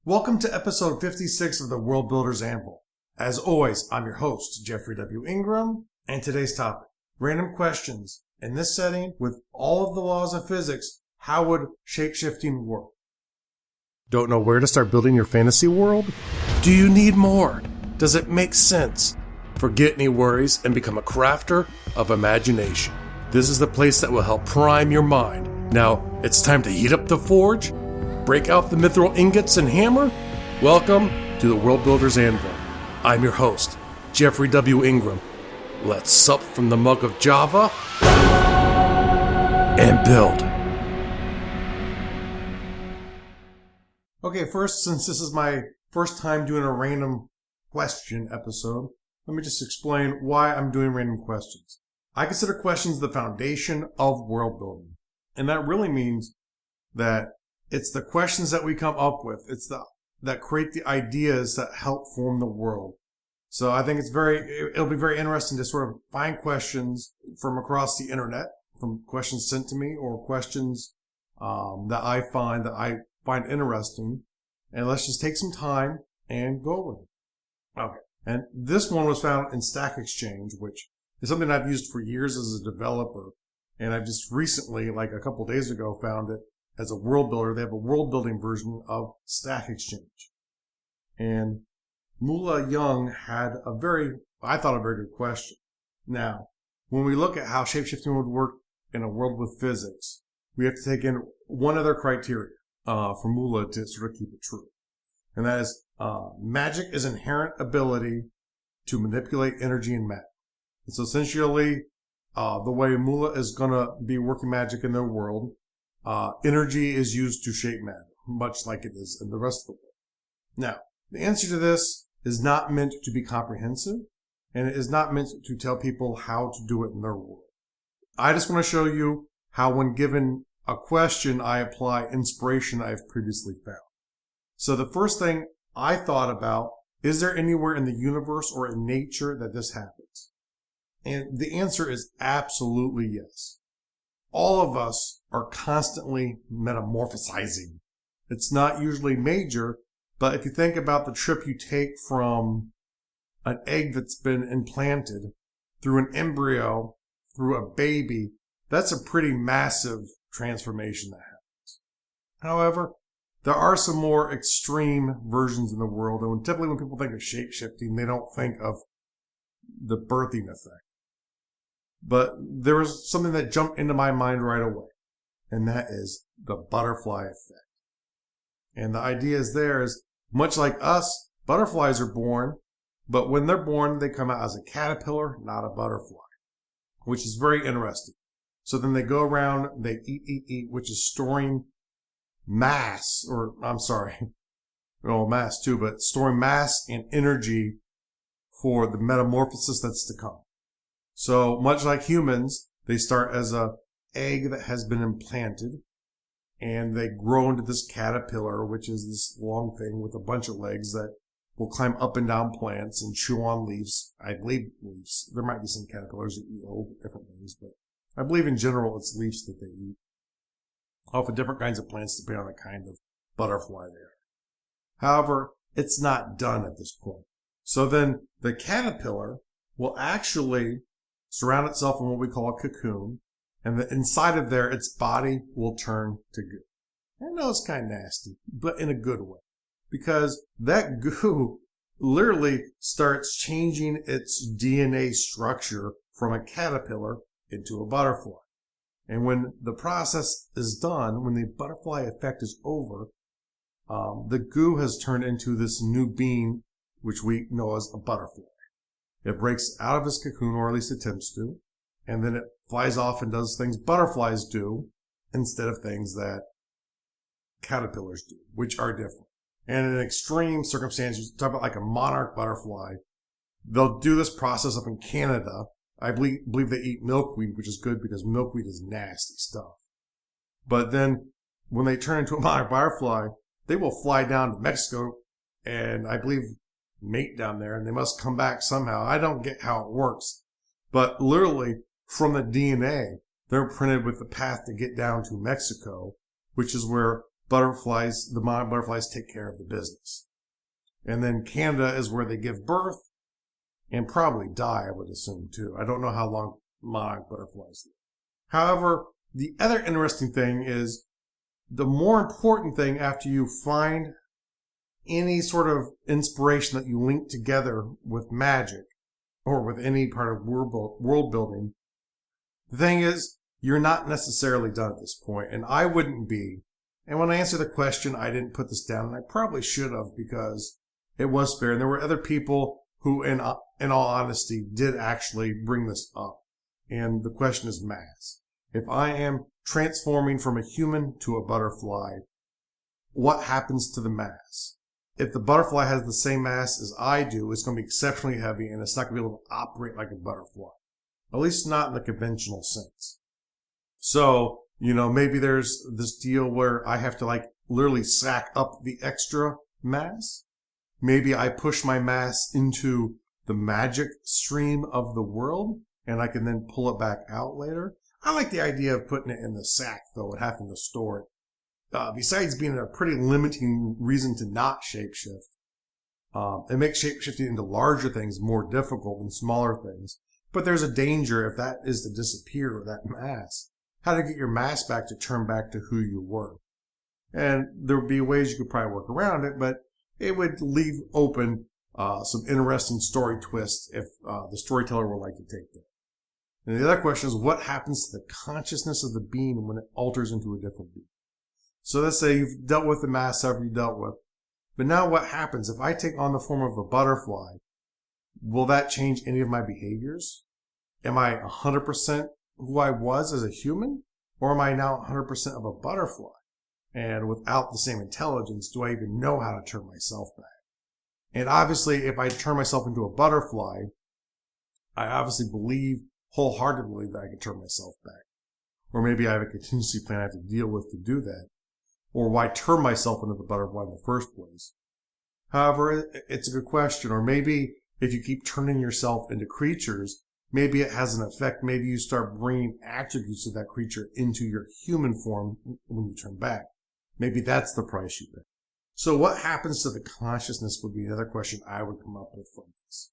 Welcome to episode 56 of the World Builder's Anvil. As always, I'm your host, Jeffrey W. Ingram, and today's topic, random questions. In this setting, with all of the laws of physics, how would shapeshifting work? Don't know where to start building your fantasy world? Do you need more? Does it make sense? Forget any worries and become a crafter of imagination. This is the place that will help prime your mind. Now, it's time to heat up the forge, break out the mithril ingots and hammer. Welcome to the World Builder's Anvil. I'm your host, Jeffrey W. Ingram. Let's sup from the mug of Java and build. Okay, first, since this is my first time doing a random question episode, let me just explain why I'm doing random questions. I consider questions the foundation of world building. And that really means that it's the questions that we come up with. That create the ideas that help form the world. So I think it'll be very interesting to sort of find questions from across the internet, from questions sent to me or questions that I find interesting. And let's just take some time and go with it. Okay. And this one was found in Stack Exchange, which is something I've used for years as a developer. And I've just recently, like a couple days ago, found it as a world builder. They have a world building version of Stack Exchange. And Mula Young had a very good question. Now, when we look at how shapeshifting would work in a world with physics, we have to take in one other criteria for Mula to sort of keep it true. And that is magic is inherent ability to manipulate energy and matter. And so essentially, the way Mula is going to be working magic in their world, energy is used to shape matter, much like it is in the rest of the world. Now, the answer to this is not meant to be comprehensive, and it is not meant to tell people how to do it in their world. I just want to show you how, when given a question, I apply inspiration I've previously found. So the first thing I thought about, is there anywhere in the universe or in nature that this happens? And the answer is absolutely yes. All of us are constantly metamorphosizing. It's not usually major, but if you think about the trip you take from an egg that's been implanted through an embryo, through a baby, that's a pretty massive transformation that happens. However, there are some more extreme versions in the world, and typically when people think of shape-shifting, they don't think of the birthing effect. But there was something that jumped into my mind right away, and that is the butterfly effect. And the idea is much like us, butterflies are born, but when they're born, they come out as a caterpillar, not a butterfly, which is very interesting. So then they go around, they eat, which is storing mass, mass too, but storing mass and energy for the metamorphosis that's to come. So much like humans, they start as a egg that has been implanted, and they grow into this caterpillar, which is this long thing with a bunch of legs that will climb up and down plants and chew on leaves. I believe leaves. There might be some caterpillars that eat all different things, but I believe in general it's leaves that they eat. Off of different kinds of plants depending on the kind of butterfly they are. However, it's not done at this point. So then the caterpillar will actually surround itself in what we call a cocoon, and inside of there, its body will turn to goo. I know it's kind of nasty, but in a good way, because that goo literally starts changing its DNA structure from a caterpillar into a butterfly. And when the process is done, when the butterfly effect is over, the goo has turned into this new being, which we know as a butterfly. It breaks out of its cocoon, or at least attempts to, and then it flies off and does things butterflies do instead of things that caterpillars do, which are different. And in extreme circumstances, talk about like a monarch butterfly, they'll do this process up in Canada. I believe they eat milkweed, which is good because milkweed is nasty stuff. But then when they turn into a monarch butterfly, they will fly down to Mexico and I believe mate down there, and they must come back somehow. I don't get how it works, but literally from the DNA, they're printed with the path to get down to Mexico, which is where the monarch butterflies take care of the business. And then Canada is where they give birth and probably die, I would assume, too. I don't know how long monarch butterflies live. However, the other interesting thing is the more important thing after you find any sort of inspiration that you link together with magic or with any part of world building, the thing is, you're not necessarily done at this point, and I wouldn't be. And when I answer the question, I didn't put this down, and I probably should have because it was fair. And there were other people who, in all honesty, did actually bring this up. And the question is mass. If I am transforming from a human to a butterfly, what happens to the mass? If the butterfly has the same mass as I do, it's going to be exceptionally heavy and it's not going to be able to operate like a butterfly. At least not in the conventional sense. So, maybe there's this deal where I have to literally sack up the extra mass. Maybe I push my mass into the magic stream of the world and I can then pull it back out later. I like the idea of putting it in the sack though and having to store it. Besides being a pretty limiting reason to not shapeshift, it makes shapeshifting into larger things more difficult than smaller things. But there's a danger if that is to disappear, that mass. How to get your mass back to turn back to who you were. And there would be ways you could probably work around it, but it would leave open some interesting story twists if the storyteller would like to take that. And the other question is, what happens to the consciousness of the being when it alters into a different being? So let's say you've dealt with the mass however you dealt with. But now what happens if I take on the form of a butterfly? Will that change any of my behaviors? Am I 100% who I was as a human? Or am I now 100% of a butterfly? And without the same intelligence, do I even know how to turn myself back? And obviously, if I turn myself into a butterfly, I obviously believe wholeheartedly that I can turn myself back. Or maybe I have a contingency plan I have to deal with to do that. Or why turn myself into the butterfly in the first place? However, it's a good question. Or maybe if you keep turning yourself into creatures, maybe it has an effect. Maybe you start bringing attributes of that creature into your human form when you turn back. Maybe that's the price you pay. So what happens to the consciousness would be another question I would come up with from this.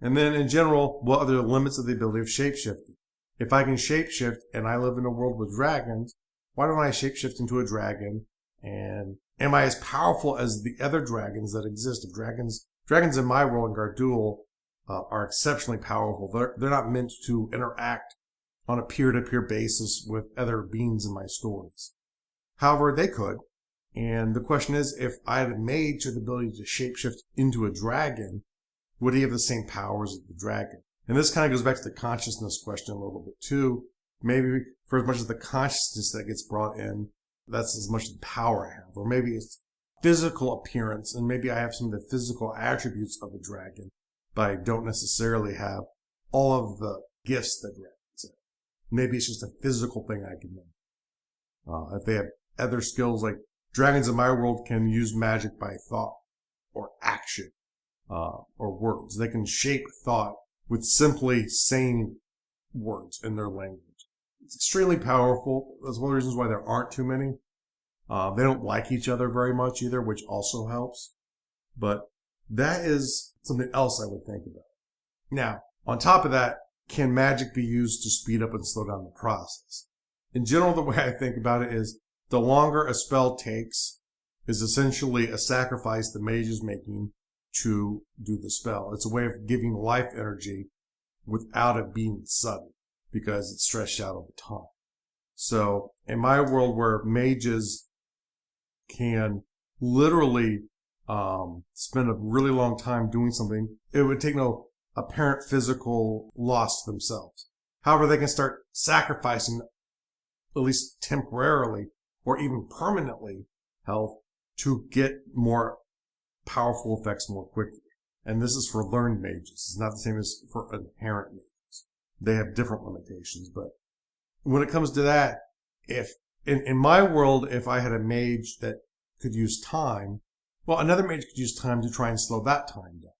And then in general, what are the limits of the ability of shapeshifting? If I can shapeshift and I live in a world with dragons, why don't I shapeshift into a dragon? And am I as powerful as the other dragons that exist? If dragons in my world in Gardul are exceptionally powerful. They're not meant to interact on a peer-to-peer basis with other beings in my stories. However, they could. And the question is, if I had a mage with the ability to shapeshift into a dragon, would he have the same powers as the dragon? And this kind of goes back to the consciousness question a little bit too. Maybe for as much as the consciousness that gets brought in, that's as much the power I have. Or maybe it's physical appearance, and maybe I have some of the physical attributes of a dragon, but I don't necessarily have all of the gifts that dragons have. Maybe it's just a physical thing I can make. If they have other skills, like dragons in my world can use magic by thought or action or words. They can shape thought with simply saying words in their language. It's extremely powerful. That's one of the reasons why there aren't too many. They don't like each other very much either, which also helps. But that is something else I would think about. Now, on top of that, can magic be used to speed up and slow down the process? In general, the way I think about it is the longer a spell takes is essentially a sacrifice the mage is making to do the spell. It's a way of giving life energy without it being sudden because it's stretched out over time. So in my world where mages can literally spend a really long time doing something, it would take no apparent physical loss to themselves. However, they can start sacrificing, at least temporarily or even permanently, health to get more powerful effects more quickly. And this is for learned mages. It's not the same as for inherent mages. They have different limitations. But when it comes to that, if in my world, if I had a mage that could use time, well, another mage could use time to try and slow that time down,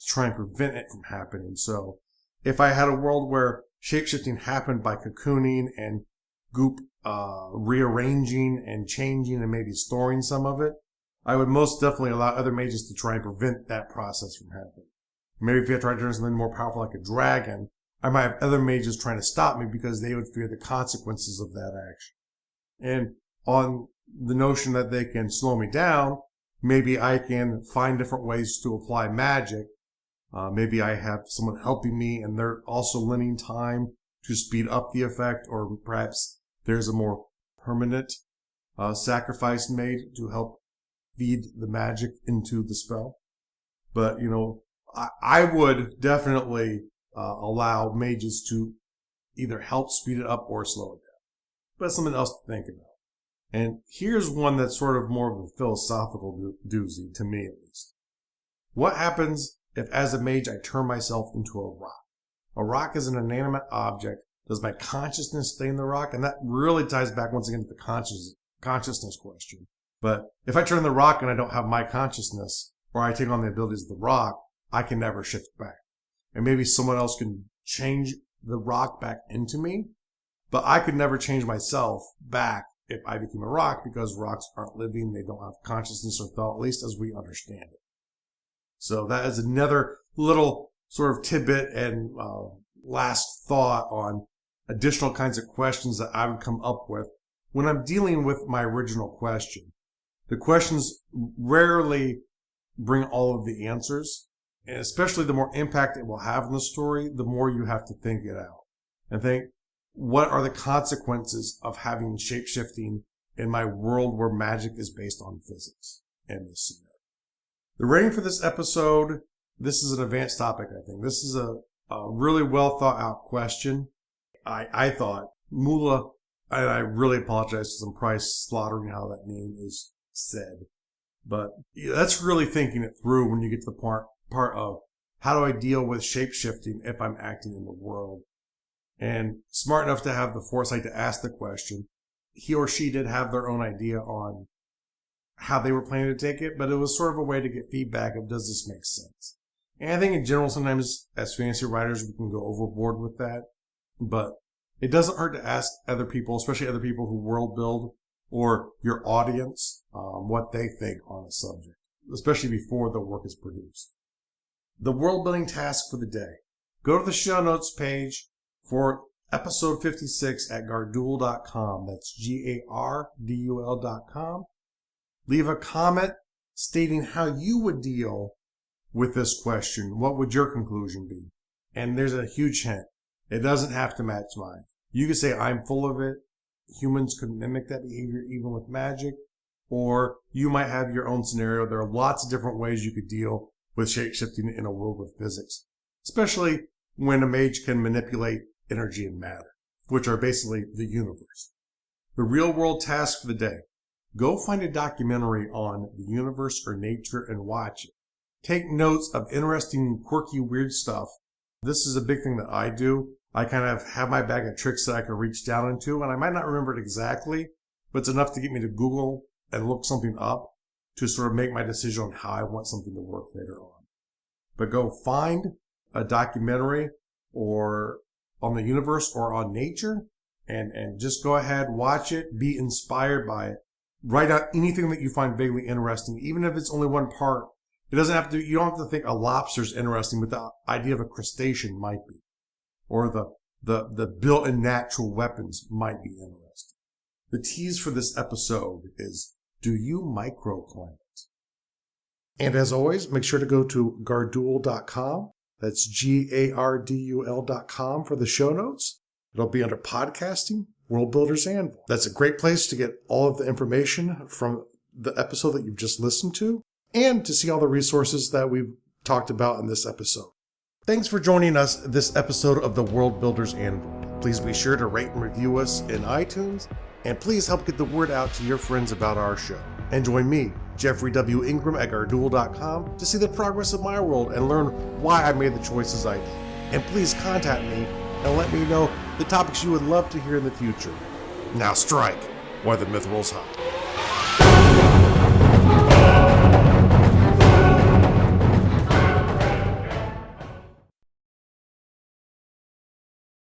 to try and prevent it from happening. So if I had a world where shapeshifting happened by cocooning and goop rearranging and changing and maybe storing some of it, I would most definitely allow other mages to try and prevent that process from happening. Maybe if you try to turn something more powerful like a dragon, I might have other mages trying to stop me because they would fear the consequences of that action. And on the notion that they can slow me down, maybe I can find different ways to apply magic. Maybe I have someone helping me and they're also lending time to speed up the effect, or perhaps there's a more permanent sacrifice made to help feed the magic into the spell. But, I would definitely allow mages to either help speed it up or slow it down. But that's something else to think about. And here's one that's sort of more of a philosophical doozy, to me at least. What happens if, as a mage, I turn myself into a rock? A rock is an inanimate object. Does my consciousness stay in the rock? And that really ties back once again to the consciousness question. But if I turn the rock and I don't have my consciousness, or I take on the abilities of the rock, I can never shift back. And maybe someone else can change the rock back into me, but I could never change myself back if I became a rock, because rocks aren't living, they don't have consciousness or thought, at least as we understand it. So that is another little sort of tidbit and last thought on additional kinds of questions that I would come up with when I'm dealing with my original question. The questions rarely bring all of the answers, and especially the more impact it will have on the story, the more you have to think it out and think, what are the consequences of having shapeshifting in my world where magic is based on physics in this scenario? The rating for this episode, this is an advanced topic, I think. This is a really well thought out question. I thought Mula, and I really apologize to some price slaughtering how that name is said, but that's really thinking it through when you get to the part of how do I deal with shapeshifting if I'm acting in the world. And smart enough to have the foresight to ask the question. He or she did have their own idea on how they were planning to take it, but it was sort of a way to get feedback of, does this make sense? And I think in general, sometimes as fantasy writers, we can go overboard with that, but it doesn't hurt to ask other people, especially other people who world build, or your audience, what they think on a subject, especially before the work is produced. The world building task for the day. Go to the show notes page for episode 56 at gardul.com. That's GARDUL.com. Leave a comment stating how you would deal with this question. What would your conclusion be? And there's a huge hint. It doesn't have to match mine. You could say, I'm full of it. Humans could mimic that behavior even with magic. Or you might have your own scenario. There are lots of different ways you could deal with shapeshifting in a world with physics, especially when a mage can manipulate energy and matter, which are basically the universe. The real world task for the day. Go find a documentary on the universe or nature and watch it. Take notes of interesting, quirky, weird stuff. This is a big thing that I do. I kind of have my bag of tricks that I can reach down into, and I might not remember it exactly, but it's enough to get me to Google and look something up to sort of make my decision on how I want something to work later on. But go find a documentary or on the universe or on nature and just go ahead, watch it, be inspired by it. Write out anything that you find vaguely interesting, even if it's only one part. It doesn't have to, you don't have to think a lobster's interesting, but the idea of a crustacean might be. Or the built-in natural weapons might be interesting. The tease for this episode is, do you microclimate? And as always, make sure to go to gardul.com. That's GARDUL.com for the show notes. It'll be under podcasting, World Builders Anvil. That's a great place to get all of the information from the episode that you've just listened to and to see all the resources that we've talked about in this episode. Thanks for joining us this episode of the World Builders Anvil. Please be sure to rate and review us in iTunes, and please help get the word out to your friends about our show. And join me, Jeffrey W. Ingram at gardul.com, to see the progress of my world and learn why I made the choices I did. And please contact me and let me know the topics you would love to hear in the future. Now strike while the myth rolls high.